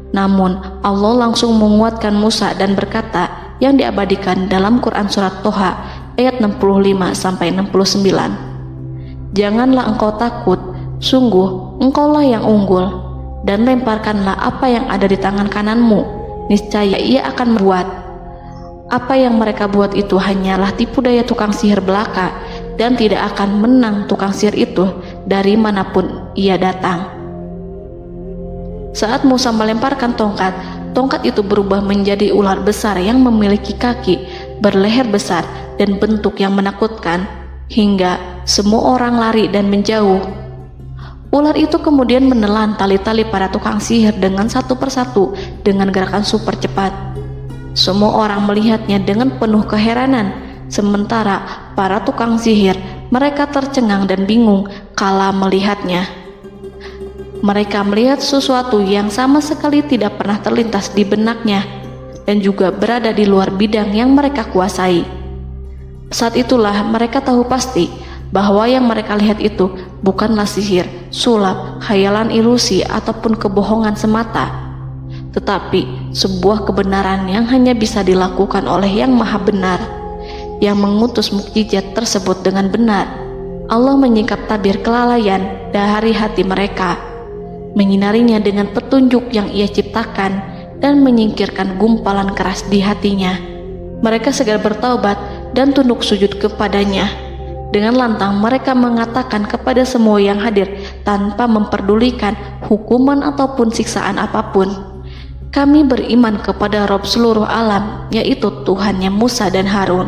Namun Allah langsung menguatkan Musa dan berkata yang diabadikan dalam Quran Surat Toha ayat 65-69, janganlah engkau takut, sungguh engkaulah yang unggul, dan lemparkanlah apa yang ada di tangan kananmu, niscaya ia akan membuat. Apa yang mereka buat itu hanyalah tipu daya tukang sihir belaka, dan tidak akan menang tukang sihir itu dari manapun ia datang. Saat Musa melemparkan tongkat, tongkat itu berubah menjadi ular besar yang memiliki kaki berleher besar dan bentuk yang menakutkan, hingga semua orang lari dan menjauh. Ular itu kemudian menelan tali-tali para tukang sihir dengan satu persatu dengan gerakan super cepat. Semua orang melihatnya dengan penuh keheranan, sementara para tukang sihir mereka tercengang dan bingung kala melihatnya. Mereka melihat sesuatu yang sama sekali tidak pernah terlintas di benaknya dan juga berada di luar bidang yang mereka kuasai. Saat itulah mereka tahu pasti bahwa yang mereka lihat itu bukanlah sihir, sulap, khayalan ilusi ataupun kebohongan semata, tetapi sebuah kebenaran yang hanya bisa dilakukan oleh Yang Maha Benar, yang mengutus mukjizat tersebut dengan benar. Allah menyingkap tabir kelalaian dari hati mereka, menyinarinya dengan petunjuk yang Ia ciptakan dan menyingkirkan gumpalan keras di hatinya. Mereka segera bertaubat dan tunduk sujud kepadanya. Dengan lantang mereka mengatakan kepada semua yang hadir tanpa memperdulikan hukuman ataupun siksaan apapun, "Kami beriman kepada Rob seluruh alam, yaitu Tuhannya Musa dan Harun."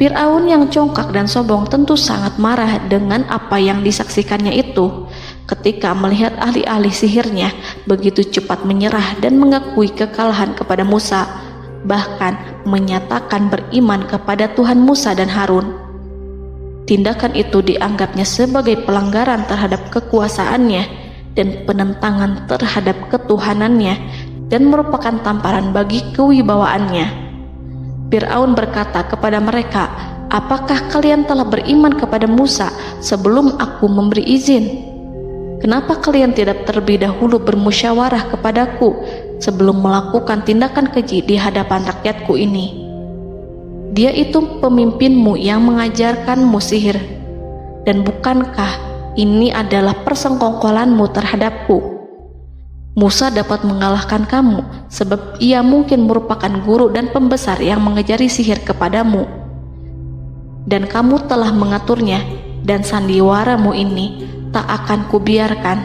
Fir'aun yang congkak dan sombong tentu sangat marah dengan apa yang disaksikannya itu ketika melihat ahli-ahli sihirnya begitu cepat menyerah dan mengakui kekalahan kepada Musa, bahkan menyatakan beriman kepada Tuhan Musa dan Harun. Tindakan itu dianggapnya sebagai pelanggaran terhadap kekuasaannya dan penentangan terhadap ketuhanannya dan merupakan tamparan bagi kewibawaannya. Fir'aun berkata kepada mereka, "Apakah kalian telah beriman kepada Musa sebelum aku memberi izin? Kenapa kalian tidak terlebih dahulu bermusyawarah kepadaku sebelum melakukan tindakan keji di hadapan rakyatku ini? Dia itu pemimpinmu yang mengajarkanmu sihir, dan bukankah ini adalah persengkongkolanmu terhadapku? Musa dapat mengalahkan kamu sebab ia mungkin merupakan guru dan pembesar yang mengajari sihir kepadamu, dan kamu telah mengaturnya, dan sandiwaramu ini tak akan kubiarkan.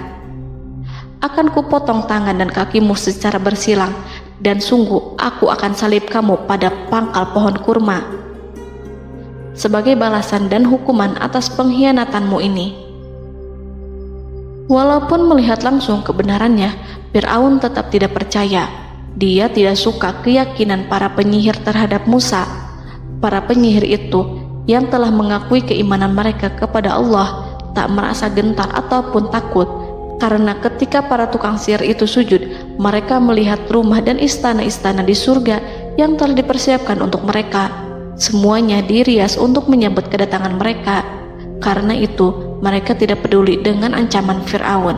Akan kupotong tangan dan kakimu secara bersilang, dan sungguh aku akan salib kamu pada pangkal pohon kurma sebagai balasan dan hukuman atas pengkhianatanmu ini." Walaupun melihat langsung kebenarannya, Fir'aun tetap tidak percaya. Dia tidak suka keyakinan para penyihir terhadap Musa. Para penyihir itu yang telah mengakui keimanan mereka kepada Allah tak merasa gentar ataupun takut, karena ketika para tukang sihir itu sujud, mereka melihat rumah dan istana-istana di surga yang telah dipersiapkan untuk mereka. Semuanya dirias untuk menyambut kedatangan mereka. Karena itu, mereka tidak peduli dengan ancaman Fir'aun.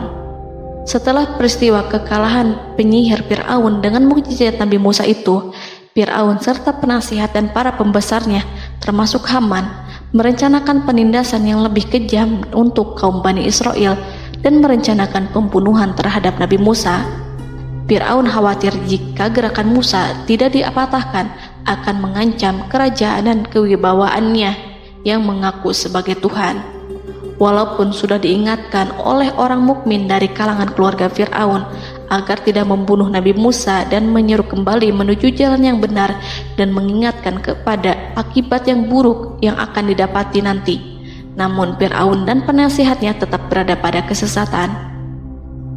Setelah peristiwa kekalahan penyihir Fir'aun dengan mukjizat Nabi Musa itu, Fir'aun serta penasihat dan para pembesarnya, termasuk Haman, merencanakan penindasan yang lebih kejam untuk kaum Bani Israel dan merencanakan pembunuhan terhadap Nabi Musa. Fir'aun khawatir jika gerakan Musa tidak dipatahkan akan mengancam kerajaan dan kewibawaannya yang mengaku sebagai Tuhan. Walaupun sudah diingatkan oleh orang mukmin dari kalangan keluarga Fir'aun agar tidak membunuh Nabi Musa dan menyeru kembali menuju jalan yang benar dan mengingatkan kepada akibat yang buruk yang akan didapati nanti, namun Fir'aun dan penasihatnya tetap berada pada kesesatan.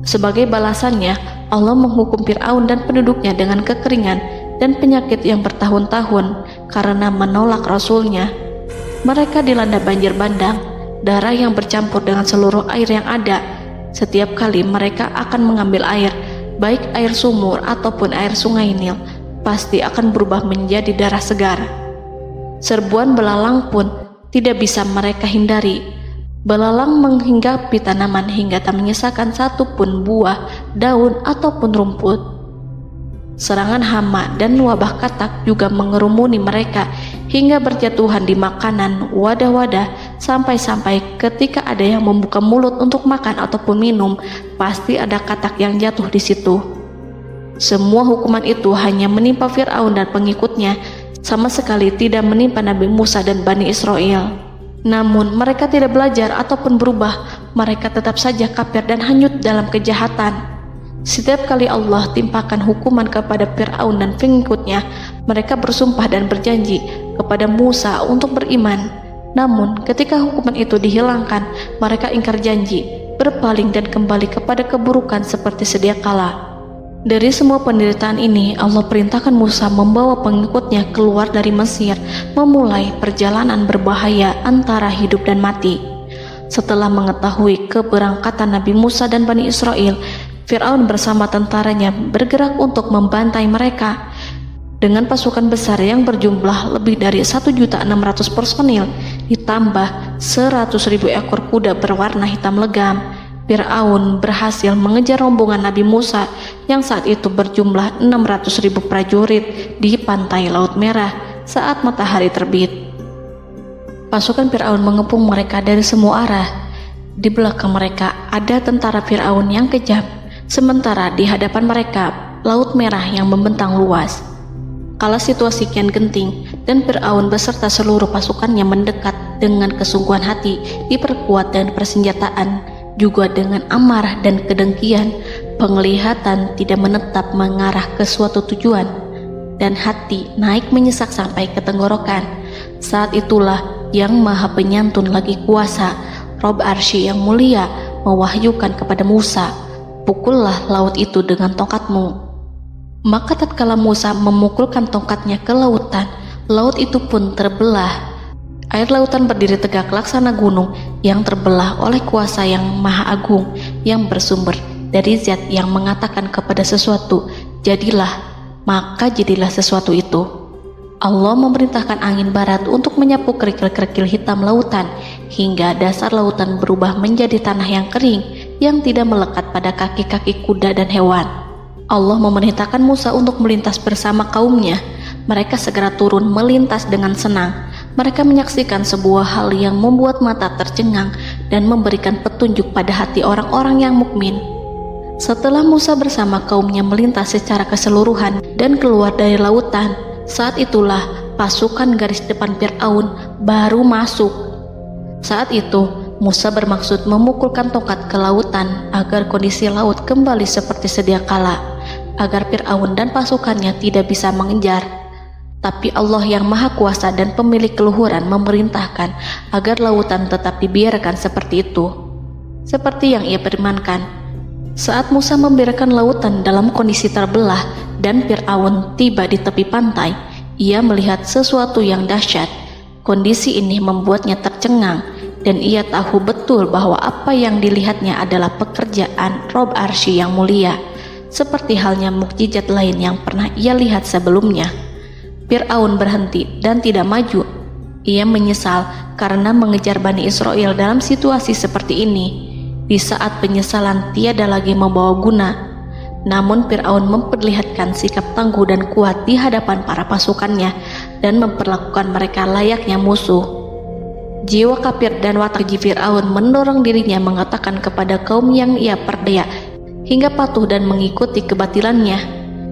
Sebagai balasannya, Allah menghukum Fir'aun dan penduduknya dengan kekeringan dan penyakit yang bertahun-tahun karena menolak Rasulnya. Mereka dilanda banjir bandang, darah yang bercampur dengan seluruh air yang ada. Setiap kali mereka akan mengambil air, baik air sumur ataupun air sungai Nil, pasti akan berubah menjadi darah segar. Serbuan belalang pun tidak bisa mereka hindari. Belalang menghinggapi tanaman hingga tak menyisakan satupun buah, daun ataupun rumput. Serangan hama dan wabah katak juga mengerumuni mereka hingga berjatuhan di makanan, wadah-wadah, sampai-sampai ketika ada yang membuka mulut untuk makan ataupun minum, pasti ada katak yang jatuh di situ. Semua hukuman itu hanya menimpa Fir'aun dan pengikutnya, sama sekali tidak menimpa Nabi Musa dan Bani Israel. Namun mereka tidak belajar ataupun berubah, mereka tetap saja kafir dan hanyut dalam kejahatan. Setiap kali Allah timpakan hukuman kepada Fir'aun dan pengikutnya, mereka bersumpah dan berjanji kepada Musa untuk beriman. Namun ketika hukuman itu dihilangkan, mereka ingkar janji berpaling dan kembali kepada keburukan seperti sedia kala. Dari semua penderitaan ini, Allah perintahkan Musa membawa pengikutnya keluar dari Mesir, memulai perjalanan berbahaya antara hidup dan mati. Setelah mengetahui keberangkatan Nabi Musa dan Bani Israel, Fir'aun bersama tentaranya bergerak untuk membantai mereka. Dengan pasukan besar yang berjumlah lebih dari 1.600.000 personil, ditambah 100.000 ekor kuda berwarna hitam legam, Fir'aun berhasil mengejar rombongan Nabi Musa yang saat itu berjumlah 600.000 prajurit di pantai Laut Merah saat matahari terbit. Pasukan Fir'aun mengepung mereka dari semua arah. Di belakang mereka ada tentara Fir'aun yang kejam, sementara di hadapan mereka Laut Merah yang membentang luas. Kala situasi kian genting dan Fir'aun beserta seluruh pasukannya mendekat dengan kesungguhan hati, diperkuat dan persenjataan, juga dengan amarah dan kedengkian, penglihatan tidak menetap mengarah ke suatu tujuan, dan hati naik menyesak sampai ke tenggorokan. Saat itulah Yang Maha Penyantun lagi kuasa, Rob Arsy yang mulia, mewahyukan kepada Musa, "Pukullah laut itu dengan tongkatmu." Maka tatkala Musa memukulkan tongkatnya ke lautan, laut itu pun terbelah. Air lautan berdiri tegak laksana gunung yang terbelah oleh kuasa yang maha agung, yang bersumber dari zat yang mengatakan kepada sesuatu, "Jadilah," maka jadilah sesuatu itu. Allah memerintahkan angin barat untuk menyapu kerikil-kerikil hitam lautan, hingga dasar lautan berubah menjadi tanah yang kering, yang tidak melekat pada kaki-kaki kuda dan hewan. Allah memerintahkan Musa untuk melintas bersama kaumnya. Mereka segera turun melintas dengan senang. Mereka menyaksikan sebuah hal yang membuat mata tercengang dan memberikan petunjuk pada hati orang-orang yang mukmin. Setelah Musa bersama kaumnya melintas secara keseluruhan dan keluar dari lautan, saat itulah pasukan garis depan Fir'aun baru masuk. Saat itu Musa bermaksud memukulkan tongkat ke lautan agar kondisi laut kembali seperti sedia kala, agar Fir'aun dan pasukannya tidak bisa mengejar. Tapi Allah yang Maha Kuasa dan pemilik keluhuran memerintahkan agar lautan tetap dibiarkan seperti itu, seperti yang Ia firmankan. Saat Musa membiarkan lautan dalam kondisi terbelah dan Fir'aun tiba di tepi pantai, ia melihat sesuatu yang dahsyat. Kondisi ini membuatnya tercengang, dan ia tahu betul bahwa apa yang dilihatnya adalah pekerjaan Rob Arsy yang mulia, seperti halnya mukjizat lain yang pernah ia lihat sebelumnya. Fir'aun berhenti dan tidak maju. Ia menyesal karena mengejar Bani Israel dalam situasi seperti ini, di saat penyesalan tiada lagi membawa guna. Namun Fir'aun memperlihatkan sikap tangguh dan kuat di hadapan para pasukannya dan memperlakukan mereka layaknya musuh. Jiwa kafir dan watak keji Fir'aun mendorong dirinya mengatakan kepada kaum yang ia perdaya hingga patuh dan mengikuti kebatilannya,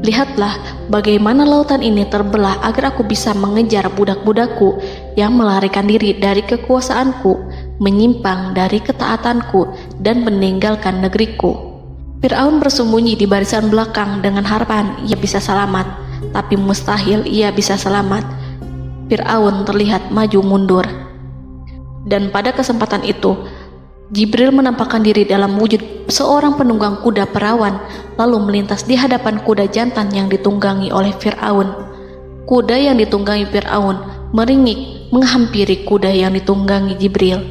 "Lihatlah bagaimana lautan ini terbelah agar aku bisa mengejar budak-budakku yang melarikan diri dari kekuasaanku, menyimpang dari ketaatanku, dan meninggalkan negeriku." Fir'aun bersembunyi di barisan belakang dengan harapan ia bisa selamat, tapi mustahil ia bisa selamat. Fir'aun terlihat maju mundur. Dan pada kesempatan itu, Jibril menampakkan diri dalam wujud seorang penunggang kuda perawan, lalu melintas di hadapan kuda jantan yang ditunggangi oleh Fir'aun. Kuda yang ditunggangi Fir'aun meringik menghampiri kuda yang ditunggangi Jibril.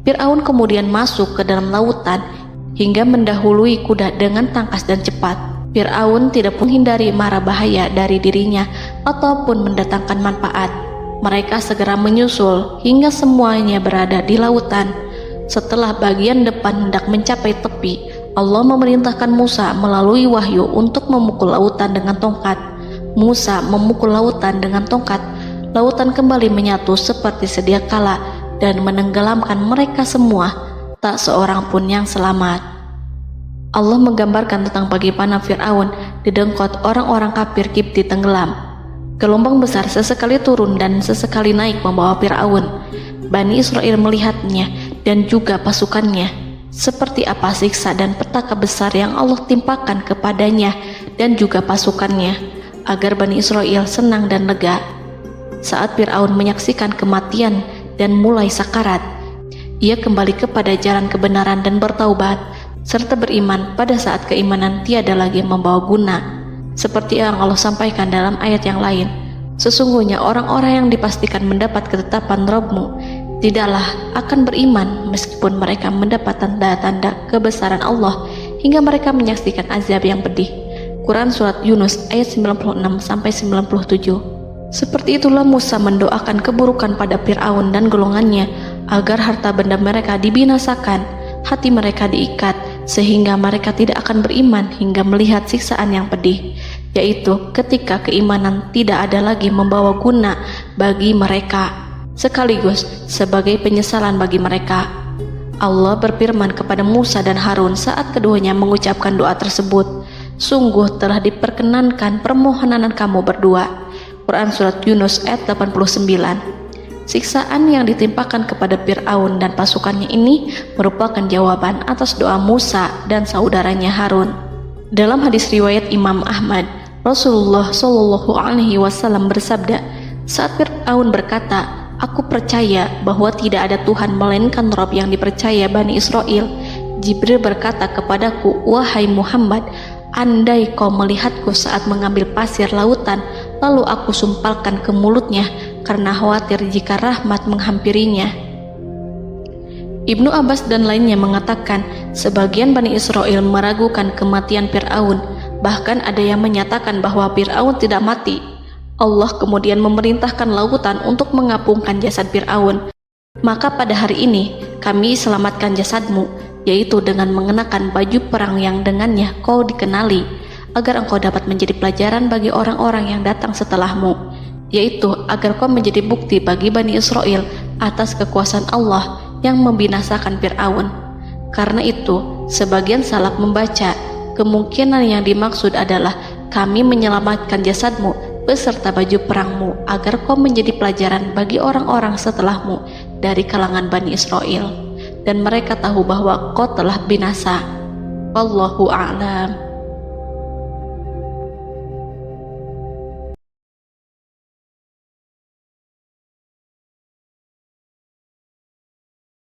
Fir'aun kemudian masuk ke dalam lautan hingga mendahului kuda dengan tangkas dan cepat. Fir'aun tidak pun hindari mara bahaya dari dirinya ataupun mendatangkan manfaat. Mereka segera menyusul hingga semuanya berada di lautan. Setelah bagian depan hendak mencapai tepi, Allah memerintahkan Musa melalui wahyu untuk memukul lautan dengan tongkat. Musa memukul lautan dengan tongkat. Lautan kembali menyatu seperti sedia kala dan menenggelamkan mereka semua. Tak seorang pun yang selamat. Allah menggambarkan tentang bagaimana Fir'aun didengkot orang-orang kafir Kipti tenggelam. Gelombang besar sesekali turun dan sesekali naik membawa Fir'aun. Bani Israel melihatnya dan juga pasukannya, seperti apa siksa dan petaka besar yang Allah timpakan kepadanya dan juga pasukannya, agar Bani Israel senang dan lega. Saat Fir'aun menyaksikan kematian dan mulai sakarat, ia kembali kepada jalan kebenaran dan bertaubat, serta beriman pada saat keimanan tiada lagi membawa guna. Seperti yang Allah sampaikan dalam ayat yang lain, sesungguhnya orang-orang yang dipastikan mendapat ketetapan Rabb-Mu tidaklah akan beriman meskipun mereka mendapat tanda-tanda kebesaran Allah hingga mereka menyaksikan azab yang pedih. Quran Surat Yunus ayat 96-97. Seperti itulah Musa mendoakan keburukan pada Fir'aun dan golongannya agar harta benda mereka dibinasakan, hati mereka diikat sehingga mereka tidak akan beriman hingga melihat siksaan yang pedih, yaitu ketika keimanan tidak ada lagi membawa guna bagi mereka, sekaligus sebagai penyesalan bagi mereka. Allah berfirman kepada Musa dan Harun saat keduanya mengucapkan doa tersebut, sungguh telah diperkenankan permohonan kamu berdua. Quran Surat Yunus ayat 89. Siksaan yang ditimpakan kepada Fir'aun dan pasukannya ini merupakan jawaban atas doa Musa dan saudaranya Harun. Dalam hadis riwayat Imam Ahmad, Rasulullah Shallallahu Alaihi Wasallam bersabda, saat Fir'aun berkata, aku percaya bahwa tidak ada Tuhan melainkan Rabb yang dipercaya Bani Israel, Jibril berkata kepadaku, wahai Muhammad, andai kau melihatku saat mengambil pasir lautan, lalu aku sumpalkan ke mulutnya karena khawatir jika rahmat menghampirinya. Ibnu Abbas dan lainnya mengatakan, sebagian Bani Israel meragukan kematian Fir'aun, bahkan ada yang menyatakan bahwa Fir'aun tidak mati. Allah kemudian memerintahkan lautan untuk mengapungkan jasad Fir'aun. Maka pada hari ini kami selamatkan jasadmu, yaitu dengan mengenakan baju perang yang dengannya kau dikenali, agar engkau dapat menjadi pelajaran bagi orang-orang yang datang setelahmu, yaitu agar kau menjadi bukti bagi Bani Israel atas kekuasaan Allah yang membinasakan Fir'aun. Karena itu, sebagian salaf membaca, kemungkinan yang dimaksud adalah kami menyelamatkan jasadmu beserta baju perangmu agar kau menjadi pelajaran bagi orang-orang setelahmu dari kalangan Bani Israel, dan mereka tahu bahwa kau telah binasa. Wallahu a'lam.